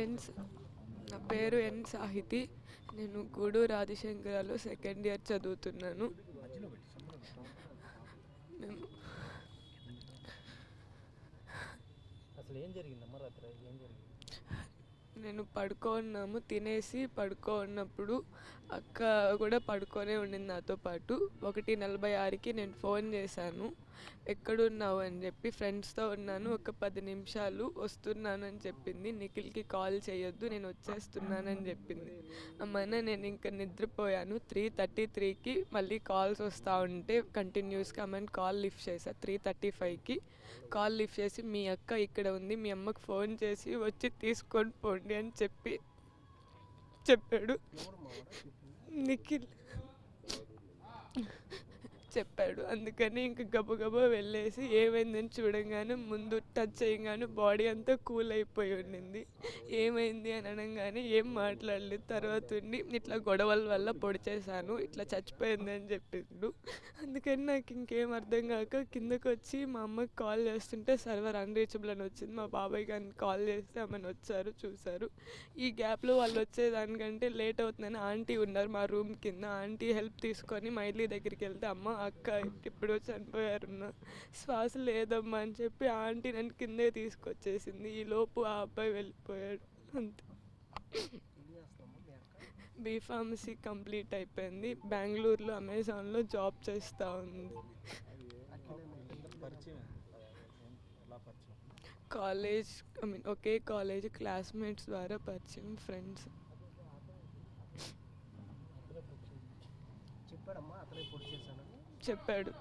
ఎన్ నా పేరు ఎన్ సాహితి. నేను గూడూరు ఆదిశంకరాలో సెకండ్ ఇయర్ చదువుతున్నాను. మేము అసలు ఏం జరిగిందమ్మా రాత్రి? ఏం జరిగింది? నేను పడుకోన్నాము, తినేసి పడుకోన్నప్పుడు అక్క కూడా పడుకొనే ఉండింది నాతో పాటు. 1:46కి నేను ఫోన్ చేశాను, ఎక్కడున్నావు అని చెప్పి. ఫ్రెండ్స్తో ఉన్నాను, ఒక 10 నిమిషాలు వస్తున్నానని చెప్పింది. నిఖిల్కి కాల్ చేయొద్దు, నేను వచ్చేస్తున్నానని చెప్పింది. అమ్మన్న నేను ఇంకా నిద్రపోయాను. 3:33కి మళ్ళీ కాల్స్ వస్తూ ఉంటే కంటిన్యూస్గా అమ్మని కాల్ లిఫ్ట్ చేశా. 3:35కి కాల్ లిఫ్ట్ చేసి, మీ అక్క ఇక్కడ ఉంది, మీ అమ్మకు ఫోన్ చేసి వచ్చి తీసుకొని పోండి అని చెప్పాడు నిఖిల్. చెప్పాడు. అందుకని ఇంక గబగబా వెళ్ళేసి ఏమైందని చూడంగానే ముందు టచ్ చేయగానే బాడీ అంతా కూల్ అయిపోయి ఉండింది. ఏమైంది అని అనగానే ఏం మాట్లాడలేదు. తర్వాత ఉండి ఇట్లా గొడవల వల్ల పొడి చేశాను, ఇట్లా చచ్చిపోయింది అని చెప్పిండు. అందుకని నాకు ఇంకేం అర్థం కాక కిందకు వచ్చి మా అమ్మకి కాల్ చేస్తుంటే సర్వర్ అన్రీచబుల్ అని వచ్చింది. మా బాబాయ్ గారిని కాల్ చేస్తే ఆమెను వచ్చారు, చూశారు. ఈ గ్యాప్లో వాళ్ళు వచ్చేదానికంటే లేట్ అవుతుందని ఆంటీ ఉన్నారు మా రూమ్ కింద. ఆంటీ హెల్ప్ తీసుకొని మైలీ దగ్గరికి వెళ్తే, అమ్మ అక్క ఇప్పుడు చనిపోయారున్న శ్వాస లేదమ్మా అని చెప్పి ఆంటీ నన్ను కిందే తీసుకొచ్చేసింది. ఈ లోపు ఆ అబ్బాయి వెళ్ళిపోయాడు. అంతే. బీఫార్మసీ కంప్లీట్ అయిపోయింది. బెంగళూరులో అమెజాన్లో జాబ్ చేస్తూ ఉంది. కాలేజ్ ఒకే కాలేజ్, క్లాస్మేట్స్ ద్వారా పరిచయం, ఫ్రెండ్స్. చెప్పాడు.